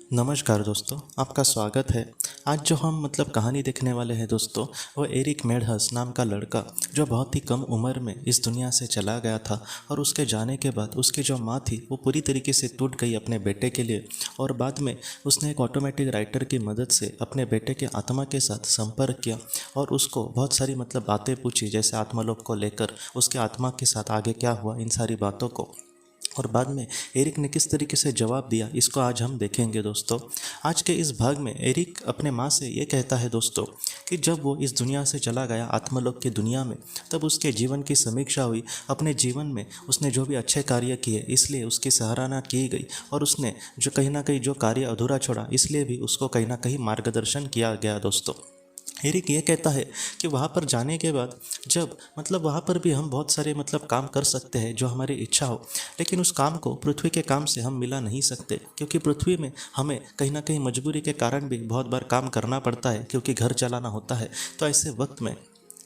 नमस्कार दोस्तों, आपका स्वागत है। आज जो हम कहानी देखने वाले हैं दोस्तों, वो एरिक मेडहस नाम का लड़का जो बहुत ही कम उम्र में इस दुनिया से चला गया था। और उसके जाने के बाद उसकी जो माँ थी वो पूरी तरीके से टूट गई अपने बेटे के लिए। और बाद में उसने एक ऑटोमेटिक राइटर की मदद से अपने बेटे के आत्मा के साथ संपर्क किया और उसको बहुत सारी बातें पूछी, जैसे आत्मलोक को लेकर उसके आत्मा के साथ आगे क्या हुआ, इन सारी बातों को। और बाद में एरिक ने किस तरीके से जवाब दिया, इसको आज हम देखेंगे दोस्तों। आज के इस भाग में एरिक अपने माँ से ये कहता है दोस्तों कि जब वो इस दुनिया से चला गया आत्मलोक की दुनिया में, तब उसके जीवन की समीक्षा हुई। अपने जीवन में उसने जो भी अच्छे कार्य किए इसलिए उसकी सराहना की गई, और उसने जो कहीं ना कहीं जो कार्य अधूरा छोड़ा इसलिए भी उसको कहीं ना कहीं मार्गदर्शन किया गया दोस्तों। एरिक ये कहता है कि वहाँ पर जाने के बाद जब वहाँ पर भी हम बहुत सारे काम कर सकते हैं जो हमारी इच्छा हो, लेकिन उस काम को पृथ्वी के काम से हम मिला नहीं सकते, क्योंकि पृथ्वी में हमें कहीं ना कहीं मजबूरी के कारण भी बहुत बार काम करना पड़ता है, क्योंकि घर चलाना होता है। तो ऐसे वक्त में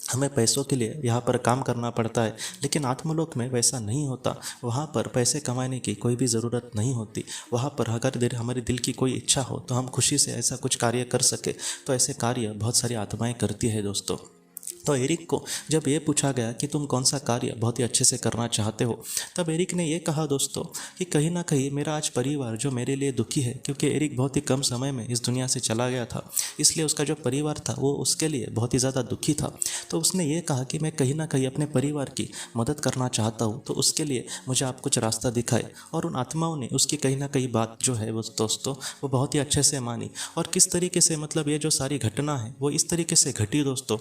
हमें पैसों के लिए यहाँ पर काम करना पड़ता है, लेकिन आत्मलोक में वैसा नहीं होता। वहाँ पर पैसे कमाने की कोई भी ज़रूरत नहीं होती। वहाँ पर अगर हमारे दिल की कोई इच्छा हो तो हम खुशी से ऐसा कुछ कार्य कर सके, तो ऐसे कार्य बहुत सारी आत्माएं करती है दोस्तों। तो एरिक को जब ये पूछा गया कि तुम कौन सा कार्य बहुत ही अच्छे से करना चाहते हो, तब एरिक ने ये कहा दोस्तों कि कहीं ना कहीं मेरा आज परिवार जो मेरे लिए दुखी है, क्योंकि एरिक बहुत ही कम समय में इस दुनिया से चला गया था, इसलिए उसका जो परिवार था वो उसके लिए बहुत ही ज़्यादा दुखी था। तो उसने ये कहा कि मैं कहीं ना कहीं अपने परिवार की मदद करना चाहता हूँ, तो उसके लिए मुझे आप कुछ रास्ता दिखाए। और उन आत्माओं ने उसकी कहीं ना कहीं बात जो है वो दोस्तों वो बहुत ही अच्छे से मानी। और किस तरीके से ये जो सारी घटना है वो इस तरीके से घटी दोस्तों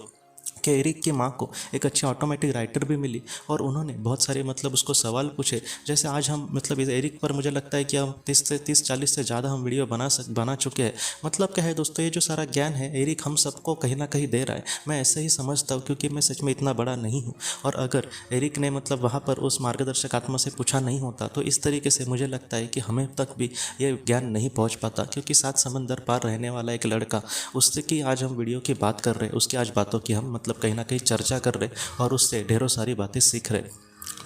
कि एरिक की माँ को एक अच्छी ऑटोमेटिक राइटर भी मिली, और उन्होंने बहुत सारे उसको सवाल पूछे। जैसे आज हम इस एरिक पर मुझे लगता है कि हम 30 से ज़्यादा हम वीडियो बना चुके हैं। क्या है दोस्तों, ये जो सारा ज्ञान है एरिक हम सबको कहीं ना कहीं दे रहा है। मैं ऐसे ही समझता हूँ, क्योंकि मैं सच में इतना बड़ा नहीं हूँ। और अगर एरिक ने वहाँ पर उस मार्गदर्शक आत्मा से पूछा नहीं होता, तो इस तरीके से मुझे लगता है कि हमें तक भी ये ज्ञान नहीं पहुँच पाता, क्योंकि 7 समंदर पार रहने वाला एक लड़का, उससे की आज हम वीडियो की बात कर रहे हैं, उसकी आज बातों की हम कहीं ना कहीं चर्चा कर रहे और उससे ढेरों सारी बातें सीख रहे।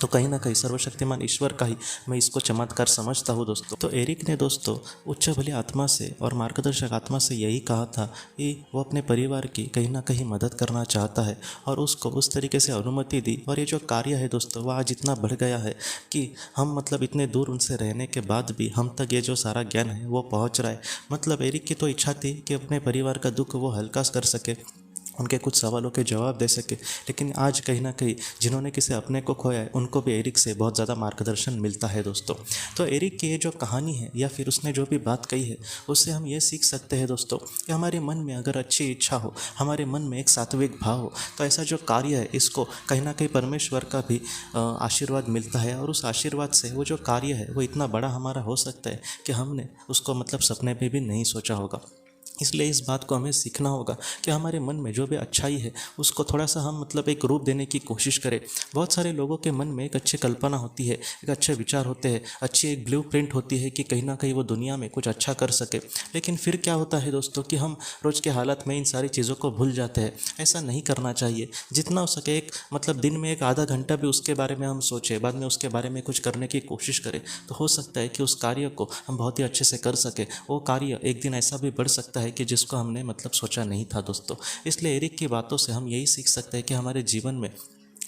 तो कहीं ना कहीं सर्वशक्तिमान ईश्वर का ही मैं इसको चमत्कार समझता हूँ दोस्तों। तो एरिक ने दोस्तों उच्च भली आत्मा से और मार्गदर्शक आत्मा से यही कहा था कि वो अपने परिवार की कहीं ना कहीं मदद करना चाहता है, और उसको उस तरीके से अनुमति दी। और ये जो कार्य है दोस्तों वह आज इतना बढ़ गया है कि हम इतने दूर उनसे रहने के बाद भी हम तक ये जो सारा ज्ञान है वो पहुँच रहा है। एरिक की तो इच्छा थी कि अपने परिवार का दुख वो हल्का कर सके, उनके कुछ सवालों के जवाब दे सके, लेकिन आज कहीं ना कहीं जिन्होंने किसी अपने को खोया है उनको भी एरिक से बहुत ज़्यादा मार्गदर्शन मिलता है दोस्तों। तो एरिक की ये जो कहानी है या फिर उसने जो भी बात कही है, उससे हम ये सीख सकते हैं दोस्तों कि हमारे मन में अगर अच्छी इच्छा हो, हमारे मन में एक सात्विक भाव हो, तो ऐसा जो कार्य है इसको कहीं ना कहीं परमेश्वर का भी आशीर्वाद मिलता है। और उस आशीर्वाद से वो जो कार्य है वो इतना बड़ा हमारा हो सकता है कि हमने उसको सपने में भी नहीं सोचा होगा। इसलिए इस बात को हमें सीखना होगा कि हमारे मन में जो भी अच्छाई है उसको थोड़ा सा हम एक रूप देने की कोशिश करें। बहुत सारे लोगों के मन में एक अच्छी कल्पना होती है, एक अच्छे विचार होते हैं, अच्छी एक ब्लूप्रिंट होती है कि कहीं ना कहीं वो दुनिया में कुछ अच्छा कर सके। लेकिन फिर क्या होता है दोस्तों कि हम रोज़ के हालत में इन सारी चीज़ों को भूल जाते हैं। ऐसा नहीं करना चाहिए। जितना हो सके एक दिन में एक आधा घंटा भी उसके बारे में हम सोचें, बाद में उसके बारे में कुछ करने की कोशिश करें, तो हो सकता है कि उस कार्य को हम बहुत ही अच्छे से कर सके। वो कार्य एक दिन ऐसा भी बढ़ सकता है कि जिसको हमने सोचा नहीं था दोस्तों। इसलिए एरिक की बातों से हम यही सीख सकते हैं कि हमारे जीवन में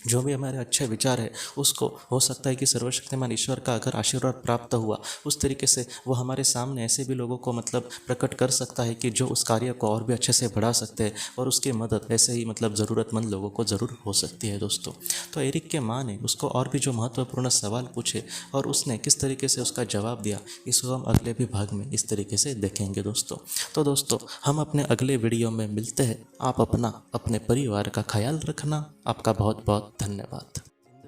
जो भी हमारे अच्छे विचार है उसको हो सकता है कि सर्वशक्तिमान ईश्वर का अगर आशीर्वाद प्राप्त हुआ, उस तरीके से वो हमारे सामने ऐसे भी लोगों को प्रकट कर सकता है कि जो उस कार्य को और भी अच्छे से बढ़ा सकते हैं, और उसकी मदद ऐसे ही ज़रूरतमंद लोगों को ज़रूर हो सकती है दोस्तों। तो एरिक के माँ ने उसको और भी जो महत्वपूर्ण सवाल पूछे और उसने किस तरीके से उसका जवाब दिया, इसको हम अगले भी भाग में इस तरीके से देखेंगे दोस्तों। तो दोस्तों हम अपने अगले वीडियो में मिलते हैं। आप अपने परिवार का ख्याल रखना। आपका बहुत बहुत धन्यवाद।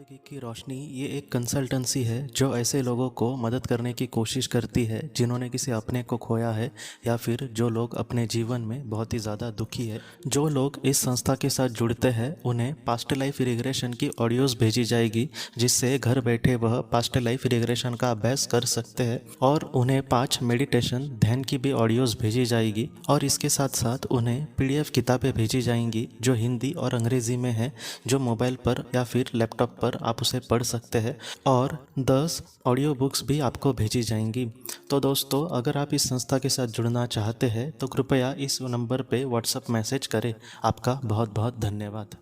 जिंदगी की रोशनी ये एक कंसल्टेंसी है जो ऐसे लोगों को मदद करने की कोशिश करती है जिन्होंने किसी अपने को खोया है, या फिर जो लोग अपने जीवन में बहुत ही ज़्यादा दुखी है। जो लोग इस संस्था के साथ जुड़ते हैं उन्हें पास्ट लाइफ रिग्रेशन की ऑडियोज़ भेजी जाएगी, जिससे घर बैठे वह पास्ट लाइफ रिग्रेशन का अभ्यास कर सकते हैं। और उन्हें 5 मेडिटेशन ध्यान की भी ऑडियोज़ भेजी जाएगी, और इसके साथ साथ उन्हें PDF किताबें भेजी जाएंगी जो हिंदी और अंग्रेज़ी में है, जो मोबाइल पर या फिर लैपटॉप पर पर आप उसे पढ़ सकते हैं और 10 ऑडियो बुक्स भी आपको भेजी जाएंगी। तो दोस्तों, अगर आप इस संस्था के साथ जुड़ना चाहते हैं तो कृपया इस नंबर पे व्हाट्सएप मैसेज करें। आपका बहुत बहुत धन्यवाद।